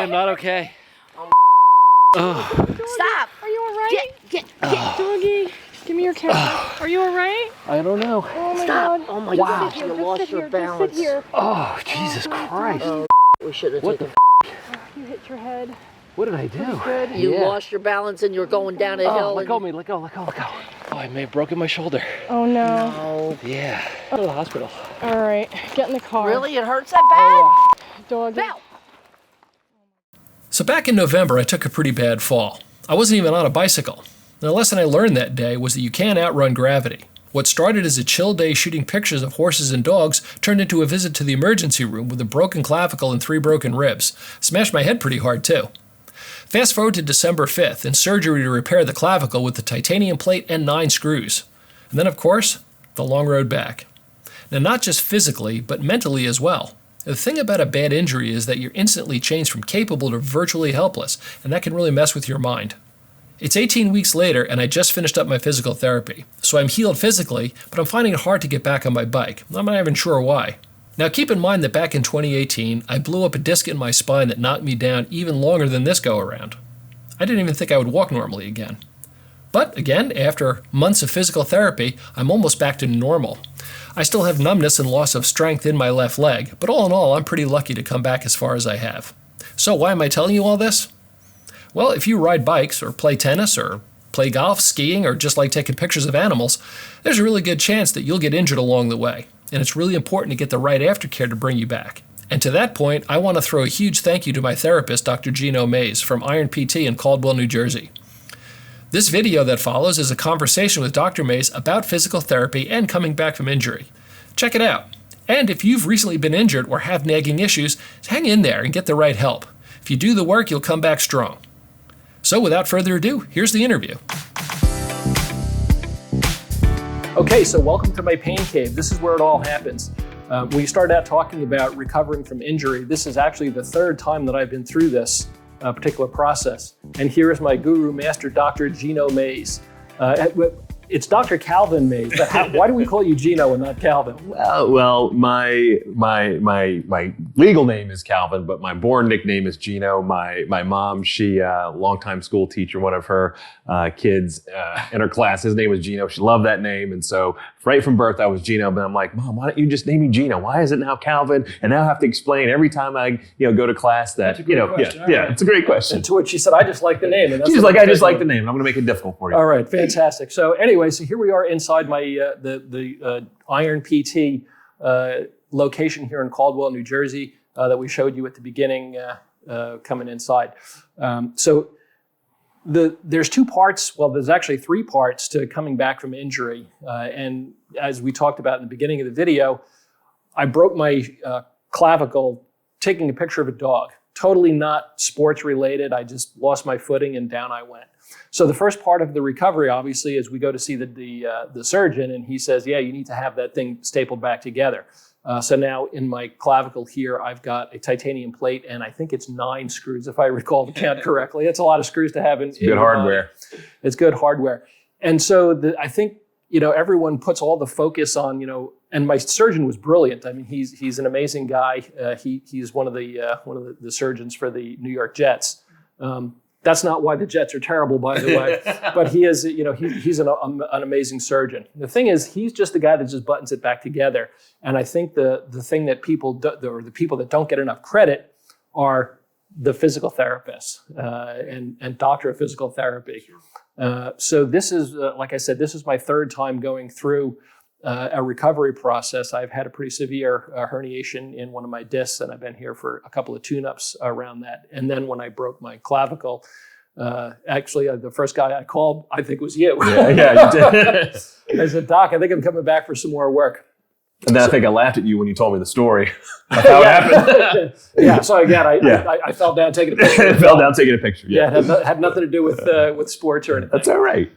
am not okay. Oh. Stop. Are you all right? Get. Doggy, give me your camera. Are you all right? I don't know. Oh my Stop. God. Oh my Wow. God. You lost your balance. Just sit here. Oh, Jesus Christ. We should have What taken. You hit your head. What did I do? Good. You Yeah. lost your balance and you're going down a Oh, hill. let go of me, let go, let go, let go. Oh, I may have broken my shoulder. Oh no. No. Yeah. Go to the hospital. All right, get in the car. Really? It hurts that bad? Doggy. Bell. So back in November, I took a pretty bad fall. I wasn't even on a bicycle. The lesson I learned that day was that you can't outrun gravity. What started as a chill day shooting pictures of horses and dogs turned into a visit to the emergency room with a broken clavicle and 3 broken ribs. Smashed my head pretty hard too. Fast forward to December 5th and surgery to repair the clavicle with the titanium plate and 9 screws. And then of course, the long road back. Now not just physically, but mentally as well. The thing about a bad injury is that you're instantly changed from capable to virtually helpless, and that can really mess with your mind. It's 18 weeks later, and I just finished up my physical therapy. So I'm healed physically, but I'm finding it hard to get back on my bike. I'm not even sure why. Now keep in mind that back in 2018, I blew up a disc in my spine that knocked me down even longer than this go around. I didn't even think I would walk normally again. But again, after months of physical therapy, I'm almost back to normal. I still have numbness and loss of strength in my left leg, but all in all, I'm pretty lucky to come back as far as I have. So why am I telling you all this? Well, if you ride bikes or play tennis or play golf, skiing, or just like taking pictures of animals, there's a really good chance that you'll get injured along the way. And it's really important to get the right aftercare to bring you back. And to that point, I want to throw a huge thank you to my therapist, Dr. Gino Mays from Iron PT in Caldwell, New Jersey. This video that follows is a conversation with Dr. Mays about physical therapy and coming back from injury. Check it out. And if you've recently been injured or have nagging issues, hang in there and get the right help. If you do the work, you'll come back strong. So without further ado, here's the interview. Okay, so welcome to my pain cave. This is where it all happens. We started out talking about recovering from injury. This is actually the 3rd time that I've been through this particular process. And here is my guru master, Dr. Gino Mays. It's Dr. Calvin Mays, but why do we call you Gino and not Calvin? Well, my legal name is Calvin, but my born nickname is Gino. My mom, she longtime school teacher, one of her kids in her class, his name was Gino. She loved that name, and so right from birth I was Gino. But I'm like, Mom, why don't you just name me Gino? Why is it now Calvin? And now I have to explain every time I go to class that it's a great question. And to which she said, I just like the name. And that's She's like, I just like the name. I'm going to make it difficult for you. All right, fantastic. So anyway, so here we are inside my the Iron PT location here in Caldwell, New Jersey, that we showed you at the beginning coming inside. So there's 2 parts. Well, there's actually 3 parts to coming back from injury. And as we talked about in the beginning of the video, I broke my clavicle taking a picture of a dog. Totally not sports related. I just lost my footing and down I went. So the first part of the recovery, obviously, is we go to see the surgeon, and he says, yeah, you need to have that thing stapled back together. So now in my clavicle here, I've got a titanium plate, and I think it's 9 screws, if I recall the count correctly. It's a lot of screws to have in Good hardware. It's good hardware. And so I think, everyone puts all the focus on, and my surgeon was brilliant. I mean, he's an amazing guy. He's one of the surgeons for the New York Jets. That's not why the Jets are terrible, by the way, but he is, he's an amazing surgeon. The thing is, he's just the guy that just buttons it back together. And I think the thing that the people that don't get enough credit are the physical therapists and doctor of physical therapy. So this is, like I said, this is my 3rd time going through a recovery process. I've had a pretty severe herniation in one of my discs, and I've been here for a couple of tune-ups around that. And then when I broke my clavicle, actually, the first guy I called, I think was you. Yeah, you did. I said, Doc, I think I'm coming back for some more work. And then I think I laughed at you when you told me the story of how it happened. Yeah, so again, I fell down taking a picture. Fell down taking a picture. Yeah, it had nothing to do with sports or anything. That's all right.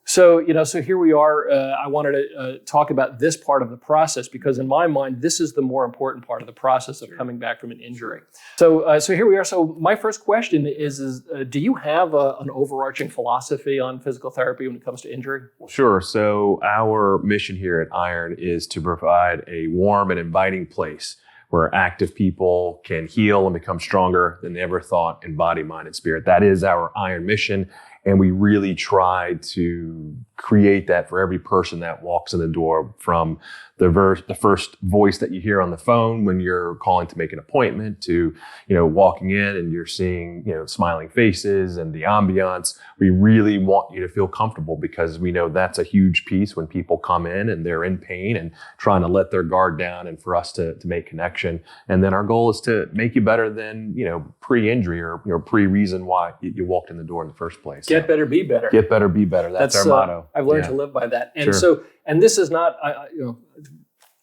So here we are. I wanted to talk about this part of the process because in my mind, this is the more important part of the process of coming back from an injury. So here we are. So my first question is do you have an overarching philosophy on physical therapy when it comes to injury? Sure. So our mission here at Iron is to provide a warm and inviting place where active people can heal and become stronger than they ever thought in body, mind, and spirit. That is our iron mission. And we really try to create that for every person that walks in the door, from the first voice that you hear on the phone when you're calling to make an appointment, to, walking in and you're seeing, smiling faces and the ambiance. We really want you to feel comfortable, because we know that's a huge piece when people come in and they're in pain and trying to let their guard down, and for us to make connection. And then our goal is to make you better than, pre-injury or, pre-reason why you walked in the door in the first place. Get better, be better. Get better, be better. That's our motto. I've learned to live by that. And Sure. and this is not,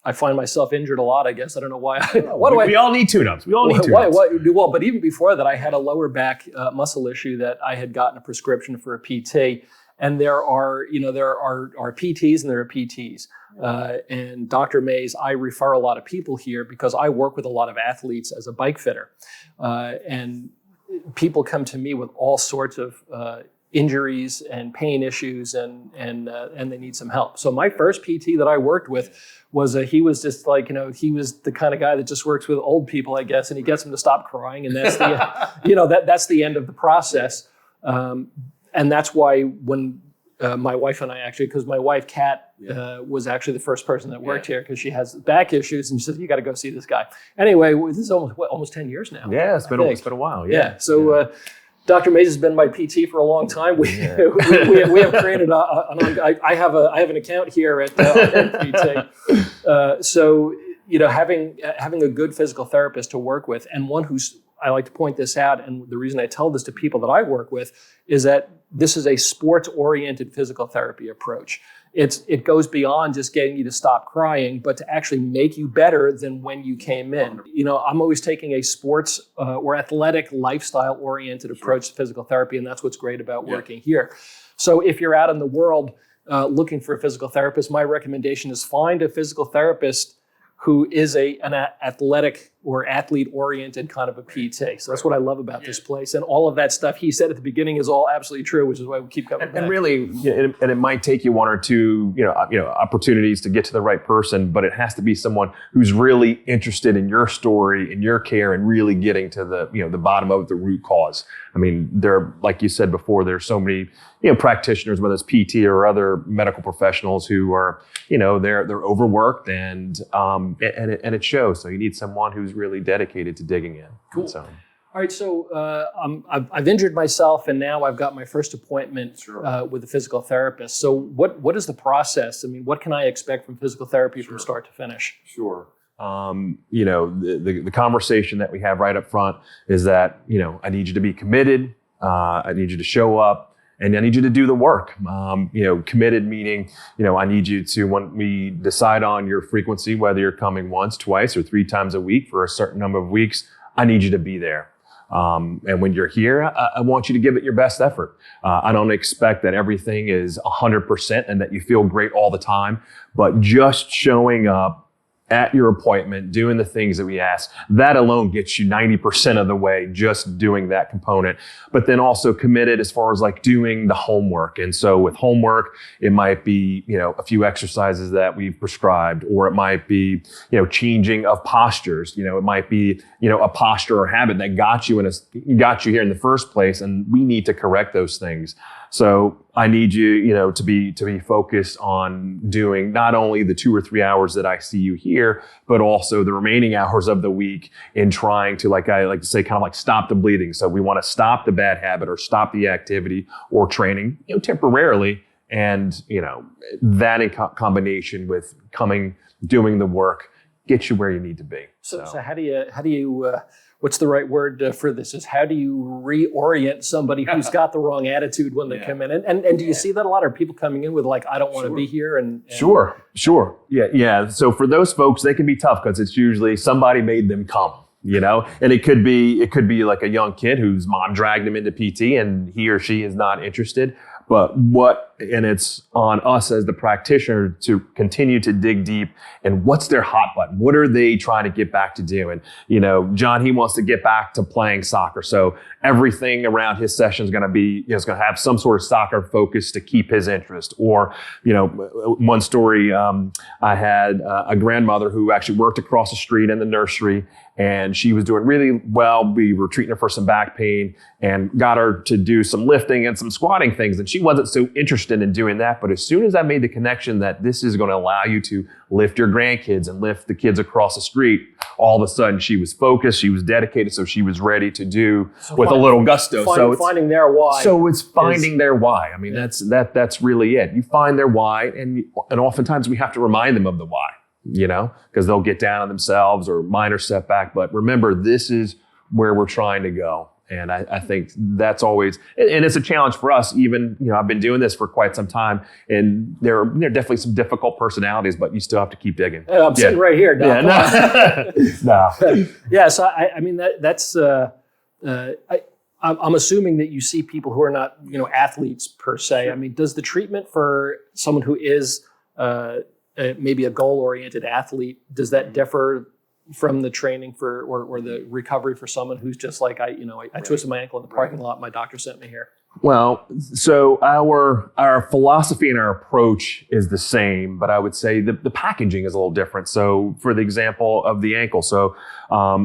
I find myself injured a lot, I guess. I don't know why. We all need tune-ups. We all need tune-ups. Well, but even before that, I had a lower back muscle issue that I had gotten a prescription for a PT. And there are PTs and there are PTs. And Dr. Mays, I refer a lot of people here because I work with a lot of athletes as a bike fitter. And people come to me with all sorts of injuries and pain issues, and they need some help. So my first PT that I worked with was he was just like, he was the kind of guy that just works with old people, I guess, and he gets them to stop crying, and that's the that's the end of the process. And that's why when my wife and I actually, because my wife Kat was actually the first person that worked here, because she has back issues, and she said, you got to go see this guy. Anyway, this is almost 10 years now. Yeah, it's been a while. Yeah. So. Dr. Mays has been my PT for a long time. We have created I have an account here at PT. So having a good physical therapist to work with, and one who's, I like to point this out, and the reason I tell this to people that I work with is that this is a sports-oriented physical therapy approach. It goes beyond just getting you to stop crying, but to actually make you better than when you came in. I'm always taking a sports or athletic lifestyle-oriented approach to physical therapy, and that's what's great about working here. So if you're out in the world looking for a physical therapist, my recommendation is find a physical therapist who is an athletic or athlete-oriented kind of a PT. So that's what I love about this place. And all of that stuff he said at the beginning is all absolutely true, which is why we keep coming back. And really, and it might take you one or two, opportunities to get to the right person, but it has to be someone who's really interested in your story, in your care, and really getting to the bottom of the root cause. I mean, like you said before, there's so many, practitioners, whether it's PT or other medical professionals, who are, they're overworked, and it shows. So you need someone who's really dedicated to digging in. Cool. So. All right, so I've injured myself, and now I've got my first appointment with a physical therapist. So what is the process? I mean, what can I expect from physical therapy from start to finish? Sure. The conversation that we have right up front is that, I need you to be committed. I need you to show up. And I need you to do the work. Committed meaning, I need you to, when we decide on your frequency, whether you're coming once, twice, or 3 times a week for a certain number of weeks, I need you to be there. And when you're here, I want you to give it your best effort. I don't expect that everything is 100% and that you feel great all the time, but just showing up at your appointment, doing the things that we ask, that alone gets you 90% of the way, just doing that component. But then also committed as far as like doing the homework. And so with homework, it might be, a few exercises that we've prescribed, or it might be, changing of postures. It might be, a posture or habit that got you here in the first place, and we need to correct those things. So I need you, to be focused on doing not only the 2 or 3 hours that I see you here, but also the remaining hours of the week in trying to, like I like to say, kind of like stop the bleeding. So we want to stop the bad habit or stop the activity or training, temporarily. And, that in combination with doing the work, gets you where you need to be. So how do you what's the right word for this? Is how do you reorient somebody who's got the wrong attitude when they come in? And do you see that a lot? Are people coming in with like, I don't want to be here? And Sure. Yeah. So for those folks, they can be tough because it's usually somebody made them come, and it could be like a young kid whose mom dragged him into PT and he or she is not interested. But what and it's on us as the practitioner to continue to dig deep and what's their hot button? What are they trying to get back to doing? You know, John, he wants to get back to playing soccer. So everything around his session is going to be, it's going to have some sort of soccer focus to keep his interest. Or, you know, one story, I had a grandmother who actually worked across the street in the nursery, and she was doing really well. We were treating her for some back pain and got her to do some lifting and some squatting things. And she wasn't so interested in doing that. But as soon as I made the connection that this is going to allow you to lift your grandkids and lift the kids across the street, all of a sudden she was focused, she was dedicated, so she was ready to do with a little gusto. So it's finding their why. So it's finding their why. I mean, that's really it. You find their why, and oftentimes we have to remind them of the why, you know, because they'll get down on themselves or minor setback. But remember, this is where we're trying to go. And I think that's always, and it's a challenge for us. Even, you know, I've been doing this for quite some time, and there are definitely some difficult personalities, but you still have to keep digging. I'm sitting right here, Doc. Yeah, no. Yeah, so I mean that's I'm assuming that you see people who are not, you know, athletes per se. I mean, does the treatment for someone who is maybe a goal-oriented athlete, does that differ from the training for or the recovery for someone who's just like, I twisted my ankle in the parking lot, my doctor sent me here? Well, so our philosophy and our approach is the same, but I would say the packaging is a little different. So for the example of the ankle, so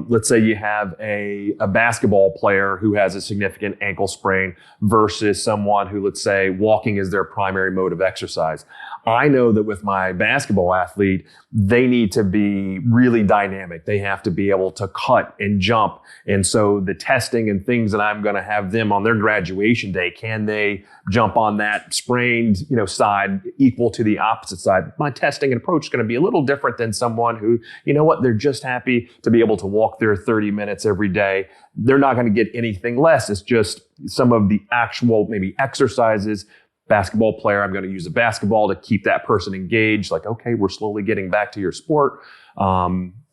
let's say you have a basketball player who has a significant ankle sprain versus someone who, let's say, walking is their primary mode of exercise. I know that with my basketball athlete, they need to be really dynamic. They have to be able to cut and jump. And so the testing and things that I'm going to have them on their graduation day, can they jump on that sprained, you know, side equal to the opposite side? My testing and approach is going to be a little different than someone who, you know what, they're just happy to be able to walk their 30 minutes every day. They're not going to get anything less. It's just some of the actual maybe exercises. Basketball player, I'm going to use a basketball to keep that person engaged. Like, okay, we're slowly getting back to your sport,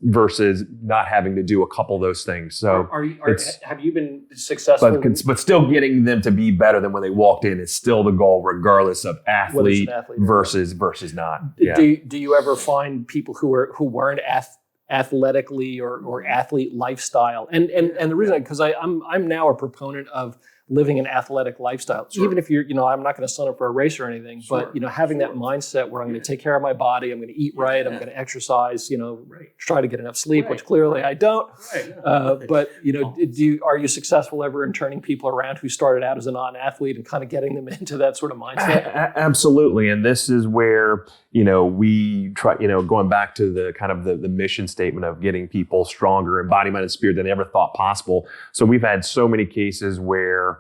versus not having to do a couple of those things. So have you been successful? But still getting them to be better than when they walked in is still the goal, regardless of athlete versus not. Yeah. Do you ever find people who weren't athletically or athlete lifestyle? And the reason, because I'm now a proponent of living an athletic lifestyle. Sure. Even if you're, you know, I'm not going to sign up for a race or anything, sure, but, you know, having that mindset where I'm going to take care of my body, I'm going to eat right, I'm going to exercise, you know, try to get enough sleep, which clearly I don't. But, you know, are you successful ever in turning people around who started out as a non-athlete and kind of getting them into that sort of mindset? Absolutely. And this is where, you know, we try, you know, going back to the kind of the mission statement of getting people stronger in body, mind, and spirit than they ever thought possible. So we've had so many cases where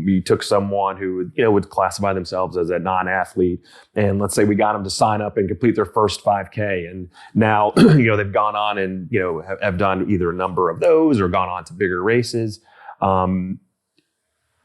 we took someone who, you know, would classify themselves as a non-athlete, and let's say we got them to sign up and complete their first 5K, and now, you know, they've gone on and, you know, have done either a number of those or gone on to bigger races.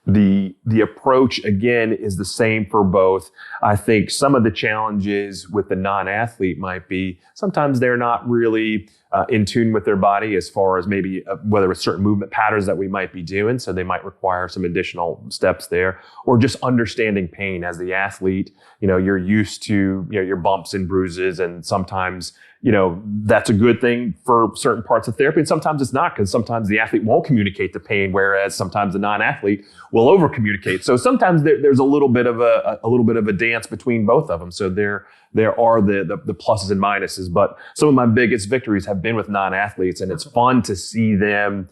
The approach, again, is the same for both. I think some of the challenges with the non-athlete might be sometimes they're not really in tune with their body as far as maybe whether it's certain movement patterns that we might be doing. So they might require some additional steps there, or just understanding pain as the athlete. You know, you're used to, you know, your bumps and bruises, and sometimes, you know, that's a good thing for certain parts of therapy. And sometimes it's not, because sometimes the athlete won't communicate the pain, whereas sometimes the non-athlete will over communicate. So sometimes there's a little bit of a dance between both of them. So there are the pluses and minuses, but some of my biggest victories have been with non-athletes, and it's fun to see them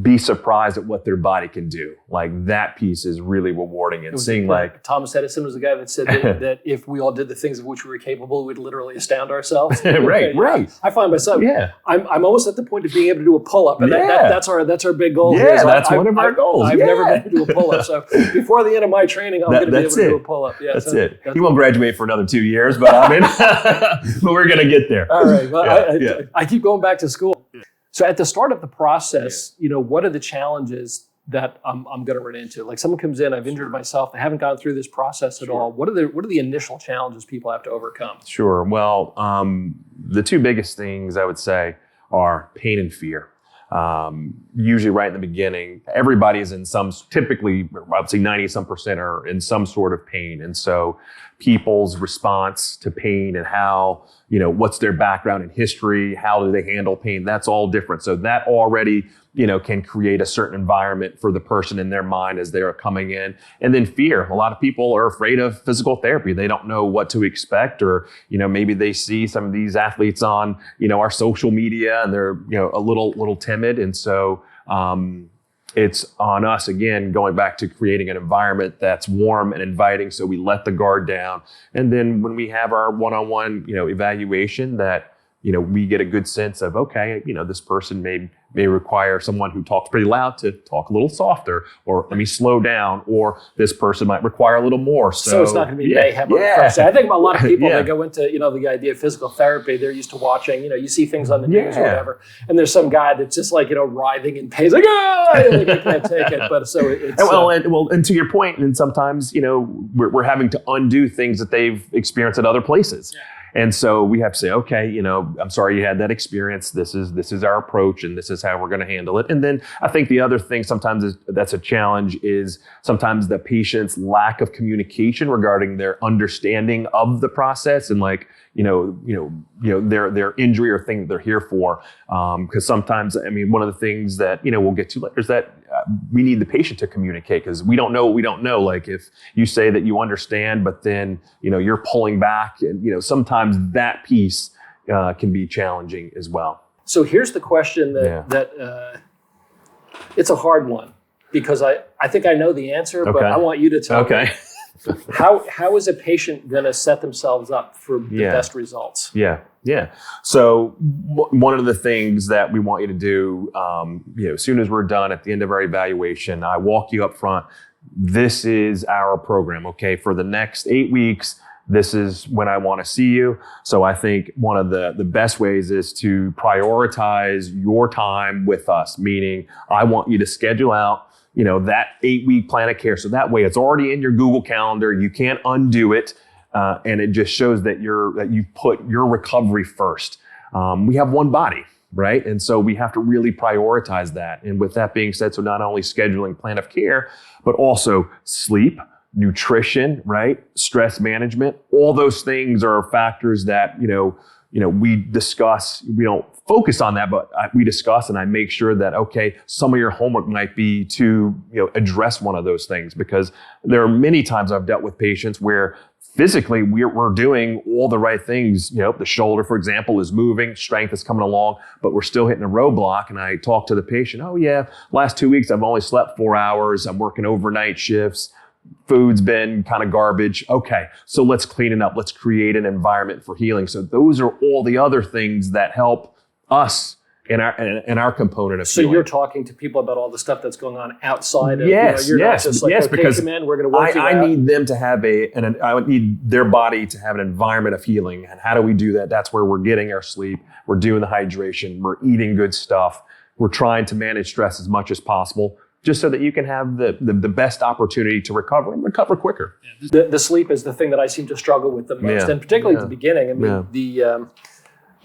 be surprised at what their body can do. Like, that piece is really rewarding, and seeing, like, Thomas Edison was the guy that said that if we all did the things of which we were capable, we'd literally astound ourselves. Right. I find myself, I'm almost at the point of being able to do a pull-up, and that's our big goal. Yeah, that's one of our goals. I've never been able to do a pull-up, so before the end of my training, I'm going to be able to do a pull-up. Yeah, that's it. He won't graduate for another 2 years, but I mean, but we're going to get there. All right. Well, I keep going back to school. So at the start of the process, you know, what are the challenges that I'm going to run into? Like, someone comes in, I've injured myself, they haven't gone through this process at all. What are the initial challenges people have to overcome? Sure. Well, the two biggest things I would say are pain and fear. usually right in the beginning, everybody is in typically, I would say 90% are in some sort of pain. And so people's response to pain and how, what's their background and history, how do they handle pain, that's all different. So that already, can create a certain environment for the person in their mind as they're coming in. And then fear. A lot of people are afraid of physical therapy. They don't know what to expect, or, maybe they see some of these athletes on, our social media and they're, a little timid. And so, it's on us, again, going back to creating an environment that's warm and inviting, so we let the guard down. And then when we have our one-on-one, evaluation, that, we get a good sense of, okay, this person may require someone who talks pretty loud to talk a little softer, or let me slow down, or this person might require a little more. So it's not going to be mayhem on the first day. I think a lot of people, they go into, the idea of physical therapy, they're used to watching, you see things on the news or whatever, and there's some guy that's just like, writhing in pain, like, like I can't take it. But so it's... And to your point, and sometimes, we're having to undo things that they've experienced at other places. Yeah. And so we have to say, okay, I'm sorry you had that experience. This is our approach, and this is how we're going to handle it. And then I think the other thing sometimes that's a challenge is sometimes the patient's lack of communication regarding their understanding of the process and their injury or thing that they're here for. Because sometimes, one of the things that, we'll get to later is that we need the patient to communicate, because we don't know what we don't know. Like if you say that you understand, but then, you're pulling back, and, sometimes that piece can be challenging as well. So here's the question that it's a hard one, because I think I know the answer, but I want you to tell me. How is a patient going to set themselves up for the best results? Yeah. So one of the things that we want you to do, as soon as we're done at the end of our evaluation, I walk you up front. This is our program. Okay. For the next 8 weeks, this is when I want to see you. So I think one of the best ways is to prioritize your time with us, meaning I want you to schedule out that 8-week plan of care. So that way it's already in your Google Calendar. You can't undo it. And it just shows that you put your recovery first. We have one body, right? And so we have to really prioritize that. And with that being said, so not only scheduling plan of care, but also sleep, nutrition, right? Stress management, all those things are factors that, we discuss. We don't focus on that, but we discuss, and I make sure that, okay, some of your homework might be to, address one of those things, because there are many times I've dealt with patients where physically we're doing all the right things. The shoulder, for example, is moving, strength is coming along, but we're still hitting a roadblock. And I talk to the patient, oh yeah, last 2 weeks, I've only slept 4 hours. I'm working overnight shifts. Food's been kind of garbage. Okay, so let's clean it up. Let's create an environment for healing. So those are all the other things that help us in our component of healing. So you're talking to people about all the stuff that's going on outside of, yes, you're yes, not just like, yes, okay, because come in, we're going to work I need them to have I would need their body to have an environment of healing. And how do we do that? That's where we're getting our sleep. We're doing the hydration. We're eating good stuff. We're trying to manage stress as much as possible, just so that you can have the best opportunity to recover and recover quicker. The sleep is the thing that I seem to struggle with the most, and particularly at the beginning.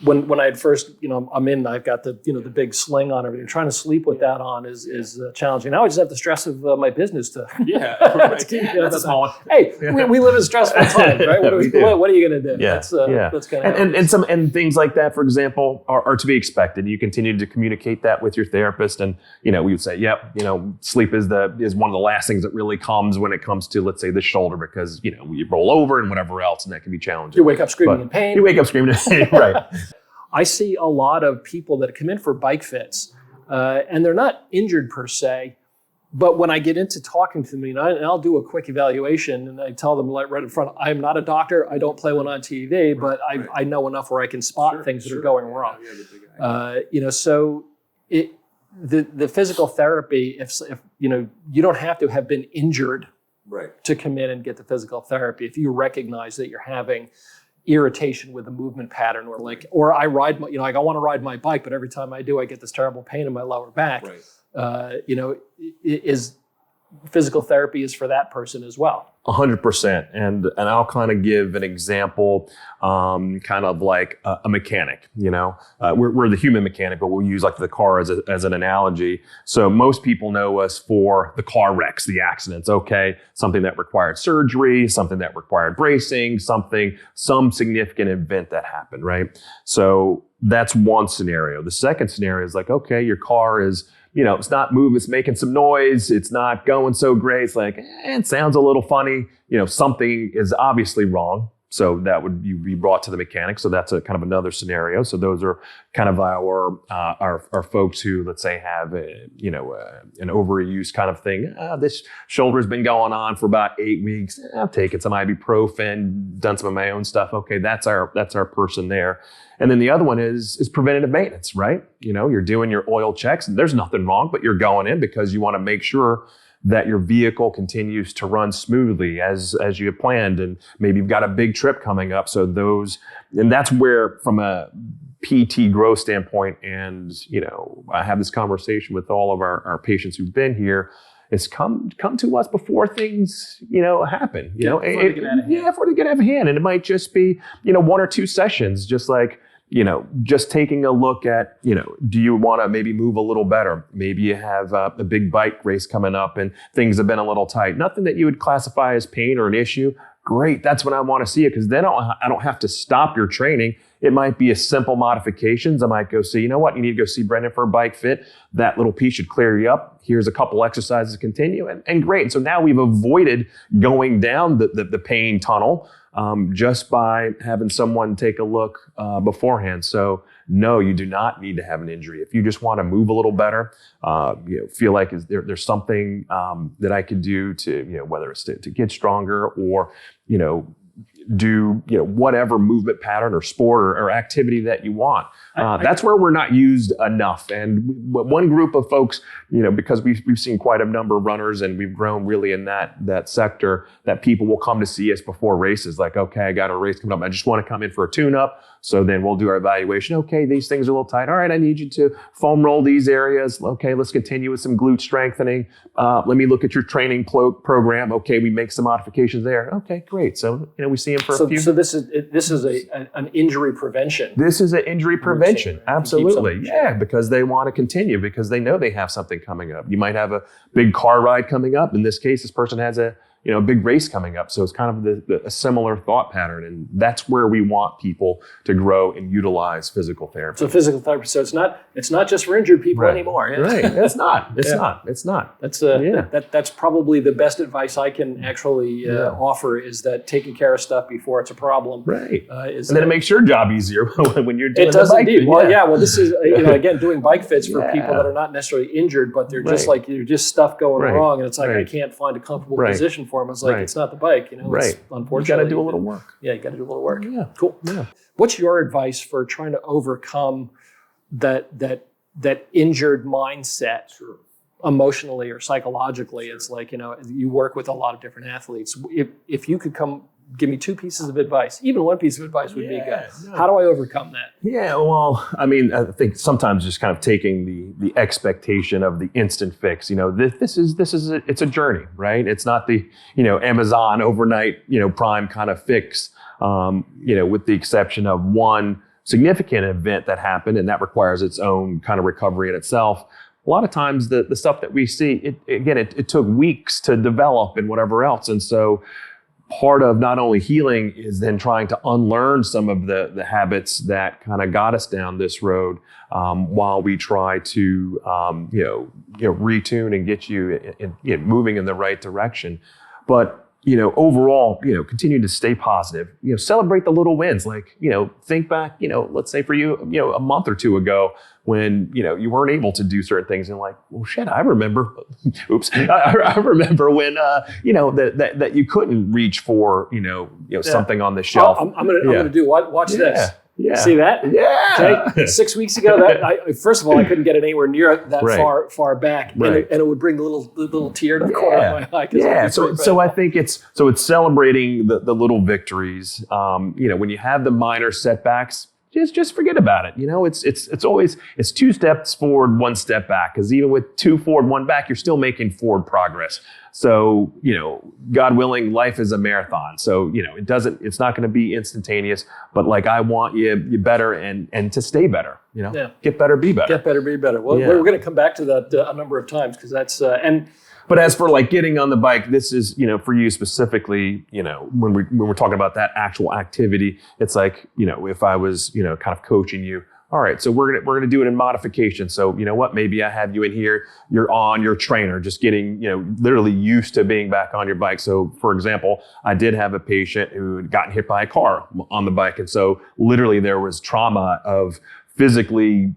When I had first, I've got the big sling on everything. Trying to sleep with that on is challenging. Now I just have the stress of my business to. Right. That's a small one. Hey, we live in stressful times, right? What are you going to do? That's kind of and things like that, for example, are to be expected. You continue to communicate that with your therapist, and we would say, sleep is one of the last things that really comes when it comes to, let's say, the shoulder, because you roll over and whatever else, and that can be challenging. You wake up screaming in pain. You wake up screaming in pain, right? I see a lot of people that come in for bike fits, and they're not injured per se, but when I get into talking to them, and I'll do a quick evaluation, and I tell them right in front, I'm not a doctor, I don't play one on TV, but I know enough where I can spot things that are going wrong. So the physical therapy, if you don't have to have been injured to come in and get the physical therapy. If you recognize that you're having irritation with the movement pattern, or I ride I want to ride my bike, but every time I do, I get this terrible pain in my lower back. physical therapy is for that person as well. 100%. And I'll kind of give an example, kind of like a mechanic, we're the human mechanic, but we'll use like the car as an analogy. So most people know us for the car wrecks, the accidents, okay? Something that required surgery, something that required bracing, some significant event that happened, right? So that's one scenario. The second scenario is like, okay, your car is, it's not moving, it's making some noise, it's not going so great. It's like, it sounds a little funny. Something is obviously wrong. So that would be brought to the mechanic. So that's a kind of another scenario. So those are kind of our folks who, let's say, have an overuse kind of thing. This shoulder's been going on for about 8 weeks. I've taken some ibuprofen, done some of my own stuff. Okay, that's our person there. And then the other one is preventative maintenance, right? You're doing your oil checks and there's nothing wrong, but you're going in because you want to make sure that your vehicle continues to run smoothly as you have planned. And maybe you've got a big trip coming up. So and that's where from a PT growth standpoint, and, I have this conversation with all of our patients who've been here, is come to us before things, happen, before they get out of hand. Yeah, before they get out of hand. And it might just be, 1 or 2 sessions, just like, just taking a look at, do you want to maybe move a little better? Maybe you have a big bike race coming up and things have been a little tight. Nothing that you would classify as pain or an issue. Great. That's when I want to see it, because then I don't have to stop your training. It might be a simple modifications. I might go say, you know what? You need to go see Brendan for a bike fit. That little piece should clear you up. Here's a couple exercises to continue. And great. And so now we've avoided going down the pain tunnel just by having someone take a look beforehand. So no, you do not need to have an injury. If you just want to move a little better, feel like there's something that I could do to, whether it's to get stronger or, do whatever movement pattern or sport or activity that you want. That's where we're not used enough. And one group of folks, because we've seen quite a number of runners and we've grown really in that sector, that people will come to see us before races. Like, okay, I got a race coming up. I just want to come in for a tune-up. So then we'll do our evaluation. Okay, these things are a little tight. All right, I need you to foam roll these areas. Okay, let's continue with some glute strengthening. Let me look at your training program. Okay, we make some modifications there. Okay, great. So we see him for a few. So this is an injury prevention. This is an injury prevention. Routine. Absolutely, yeah, because they want to continue because they know they have something coming up. You might have a big car ride coming up. In this case, this person has a big race coming up. So it's kind of a similar thought pattern. And that's where we want people to grow and utilize physical therapy. So physical therapy. So it's not just for injured people anymore. Yeah. Right. It's not. It's not. That's probably the best advice I can actually offer, is that taking care of stuff before it's a problem. Right. And then it makes your job easier when you're doing it. It does the bike indeed. fit. Well, this is, again, doing bike fits for people that are not necessarily injured, but they're just like, there's just stuff going wrong. And it's like, I can't find a comfortable position for them. It's like, it's not the bike, It's, unfortunately, you got to do a little work. Yeah, you got to do a little work. Yeah, cool. Yeah. What's your advice for trying to overcome that injured mindset, emotionally or psychologically? Sure. It's like, you work with a lot of different athletes. If you could give me 2 pieces of advice, even 1 piece of advice would be good. No. How do I overcome that? Yeah, well, I think sometimes just kind of taking the expectation of the instant fix. It's a journey, right? It's not the Amazon overnight prime kind of fix. With the exception of one significant event that happened, and that requires its own kind of recovery in itself. A lot of times the stuff that we see, it took weeks to develop and whatever else, and so. Part of not only healing is then trying to unlearn some of the habits that kind of got us down this road, while we try to retune and get you moving in the right direction. But overall, continue to stay positive. Celebrate the little wins. Like think back. Let's say for you, a month or 2 ago when you weren't able to do certain things, and like, well, shit, I remember. Oops, I remember when that you couldn't reach for something on the shelf. I'm gonna do what? Watch this. Yeah. See that? Yeah. Okay. 6 weeks ago, first of all, I couldn't get it anywhere near that far back, and it would bring the little tear to the corner of my eye. Yeah. So I think it's celebrating the little victories. When you have the minor setbacks, just forget about it. It's always, it's 2 steps forward, 1 step back. Because even with 2 forward, 1 back, you're still making forward progress. So, God willing, life is a marathon. So, it's not going to be instantaneous, but like, I want you better and to stay better, get better, be better. Get better, be better. Well, we're going to come back to that a number of times because that's, But as for like getting on the bike, this is, for you specifically, when we're talking about that actual activity, it's like, if I was, kind of coaching you, all right, so we're gonna do it in modification. So you know what? Maybe I have you in here. You're on your trainer, just getting literally used to being back on your bike. So for example, I did have a patient who had gotten hit by a car on the bike, and so literally there was trauma of physically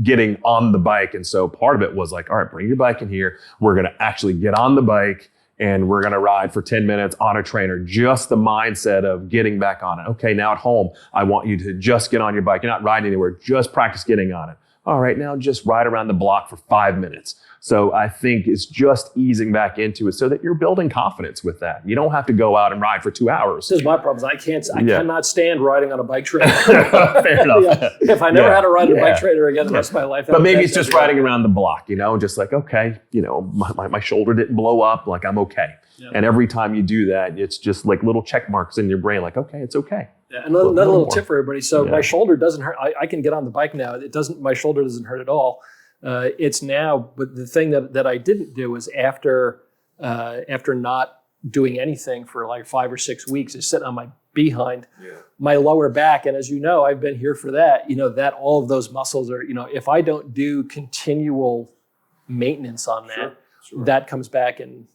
getting on the bike. And so part of it was like, all right, bring your bike in here. We're gonna actually get on the bike and we're going to ride for 10 minutes on a trainer. Just the mindset of getting back on it. Okay, now at home, I want you to just get on your bike. You're not riding anywhere. Just practice getting on it. All right, now just ride around the block for 5 minutes. So I think it's just easing back into it so that you're building confidence with that. You don't have to go out and ride for 2 hours. This is my problem. I cannot stand riding on a bike trainer. Fair enough. Yeah. If I never had to ride a bike trainer again the rest of my life. But maybe it's just riding around the block, just like, okay, my shoulder didn't blow up, like I'm okay. Yeah. And every time you do that, it's just like little check marks in your brain, like, okay, it's okay. Yeah, another little tip for everybody. So my shoulder doesn't hurt. I can get on the bike now. My shoulder doesn't hurt at all. It's now, but the thing that I didn't do is after not doing anything for like 5 or 6 weeks, is sitting on my behind, my lower back. And as you know, I've been here for that, that all of those muscles are, if I don't do continual maintenance on that, that comes back and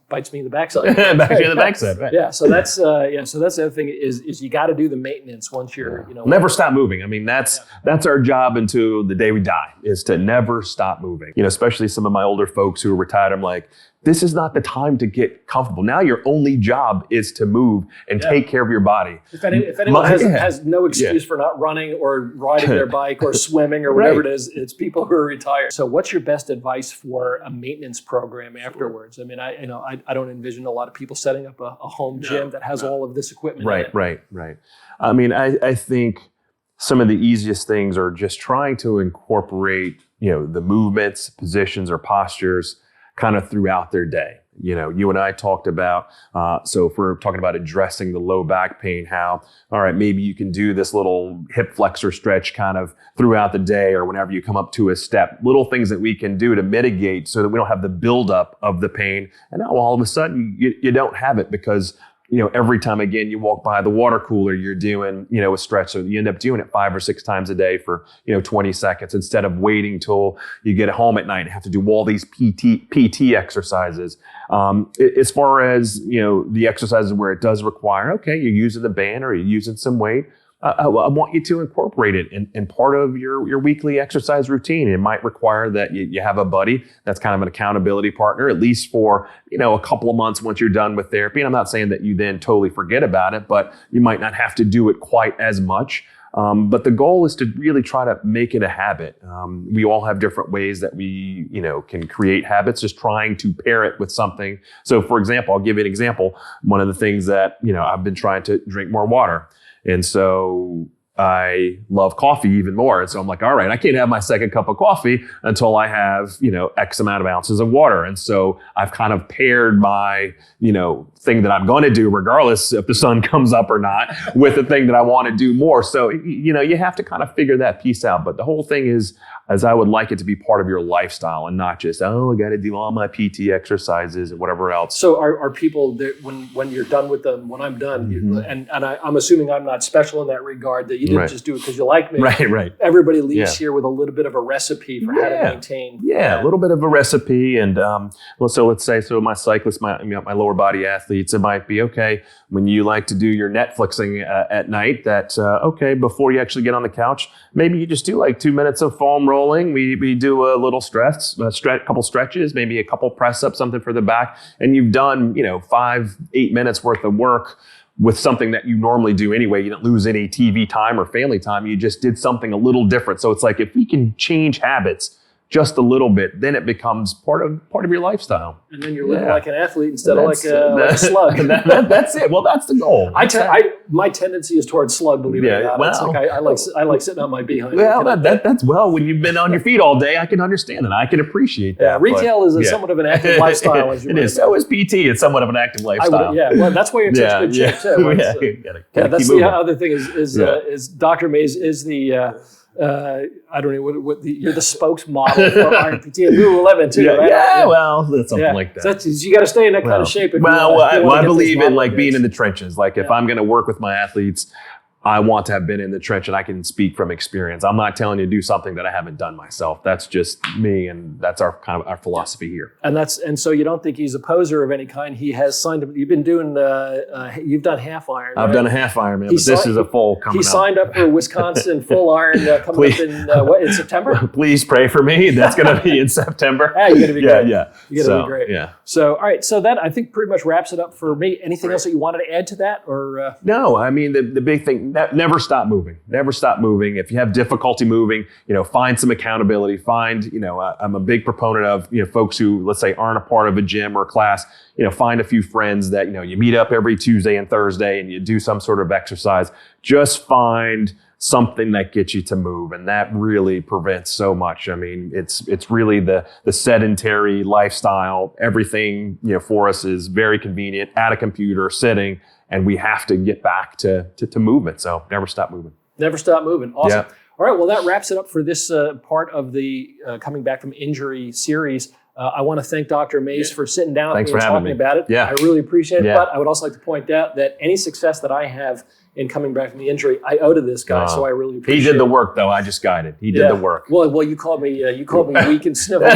bites me in the backside. Back in the backside, right? Yeah. So that's the other thing is you got to do the maintenance once you're never stop moving. I mean that's our job until the day we die, is to never stop moving. Especially some of my older folks who are retired. I'm like, this is not the time to get comfortable. Now your only job is to move and take care of your body. If anyone has no excuse for not running or riding their bike or swimming or whatever it is, it's people who are retired. So what's your best advice for a maintenance program afterwards? I mean, I don't envision a lot of people setting up a home gym that has all of this equipment. Right. I mean, I think some of the easiest things are just trying to incorporate, the movements, positions, or postures kind of throughout their day. You and I talked about, so if we're talking about addressing the low back pain, how, all right, maybe you can do this little hip flexor stretch kind of throughout the day or whenever you come up to a step, little things that we can do to mitigate so that we don't have the buildup of the pain. And now all of a sudden you don't have it because every time again you walk by the water cooler, you're doing, a stretch. So you end up doing it 5 or 6 times a day for, 20 seconds instead of waiting till you get home at night and have to do all these PT exercises. As far as, the exercises where it does require, okay, you're using the band or you're using some weight. I want you to incorporate it in part of your weekly exercise routine. It might require that you have a buddy that's kind of an accountability partner, at least for, a couple of months once you're done with therapy. And I'm not saying that you then totally forget about it, but you might not have to do it quite as much. But the goal is to really try to make it a habit. We all have different ways that we, can create habits, just trying to pair it with something. So for example, I'll give you an example. One of the things that, I've been trying to drink more water. And so I love coffee even more. And so I'm like, all right, I can't have my second cup of coffee until I have, X amount of ounces of water. And so I've kind of paired my, thing that I'm going to do, regardless if the sun comes up or not, with the thing that I want to do more. So, you have to kind of figure that piece out. But the whole thing is, as I would like it to be part of your lifestyle and not just, I got to do all my PT exercises and whatever else. So are people that when you're done with them, when I'm done, and I'm assuming I'm not special in that regard, that you didn't just do it because you like me. Right. Everybody leaves here with a little bit of a recipe for how to maintain. Yeah, a little bit of a recipe. And so let's say, my cyclists, my lower body athletes, it might be, okay, when you like to do your Netflixing at night, that, okay, before you actually get on the couch, maybe you just do like 2 minutes of foam rolling. We do a little couple stretches, maybe a couple press ups, something for the back. And you've done, 5-8 minutes worth of work with something that you normally do anyway. You didn't lose any TV time or family time. You just did something a little different. So it's like, if we can change habits, just a little bit, then it becomes part of your lifestyle. And then you're living Yeah. like an athlete instead of like a That's- slug. That's it. Well, that's the goal. My tendency is towards slug, believe it or not. It's well. like I like sitting on my behind. Well, that's when you've been on your feet all day, I can understand it. I can appreciate that. Yeah, retail is somewhat of an active lifestyle, as you It might is. So is PT. It's somewhat of an active lifestyle. well, that's why you're in such good shape too. Yeah, So- you gotta that's keep the moving. other thing is Dr. Mays is the I don't know what you're the spokesmodel for RPT and Lululemon too, right? Yeah, well, that's something like that. So you got to stay in that kind of shape. If I believe in like being in the trenches. Like if I'm going to work with my athletes, I want to have been in the trench and I can speak from experience. I'm not telling you to do something that I haven't done myself. That's just me, and that's our kind of our philosophy here. And so you don't think he's a poser of any kind. He has signed up. You've been doing you've done half iron. I've right? done a half Ironman, but this is a full coming He up. signed up for Wisconsin full iron coming up in September. Please pray for me. That's going to be in September. Yeah, you're going to be great. Yeah. You're going to be great. Yeah. So, all right. So that, I think, pretty much wraps it up for me. Anything else that you wanted to add to that? Or No, I mean, the big thing, never stop moving. Never stop moving. If you have difficulty moving, find some accountability. Find, I'm a big proponent of, folks who, let's say, aren't a part of a gym or a class, find a few friends that, you meet up every Tuesday and Thursday and you do some sort of exercise. Just find something that gets you to move. And that really prevents so much. I mean, it's really the sedentary lifestyle. Everything, for us is very convenient, at a computer, sitting, and we have to get back to movement. So never stop moving. Never stop moving. Awesome. Yeah. All right. Well, that wraps it up for this part of the coming back from injury series. I want to thank Dr. Mays for sitting down Thanks with me for and having talking me. about it. Yeah. I really appreciate it. Yeah. But I would also like to point out that any success that I have in coming back from the injury, I owe to this guy. So I really appreciate it. He did the work, though. I just guided. He did the work. Well, you called me weak and sniveling.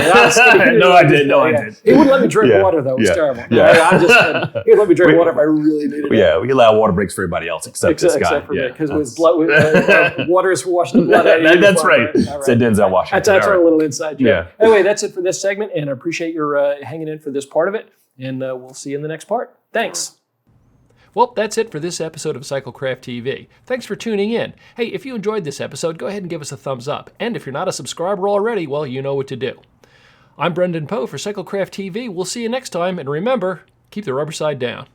No, I did. No, I did. He wouldn't let me drink Yeah. water, though. It was Yeah. terrible. Yeah. I'm just kidding. He would let me drink water if I really needed it. Yeah, we allow water breaks for everybody else except this guy. Except for me, Yeah. because water is washing the blood out of you. That's right. All Said Denzel Washington. That's All our right. little inside joke. Yeah. Anyway, that's it for this segment, and I appreciate your hanging in for this part of it, and we'll see you in the next part. Thanks. Well, that's it for this episode of Cyclecraft TV. Thanks for tuning in. Hey, if you enjoyed this episode, go ahead and give us a thumbs up. And if you're not a subscriber already, well, you know what to do. I'm Brendan Poe for Cyclecraft TV. We'll see you next time, and remember, keep the rubber side down.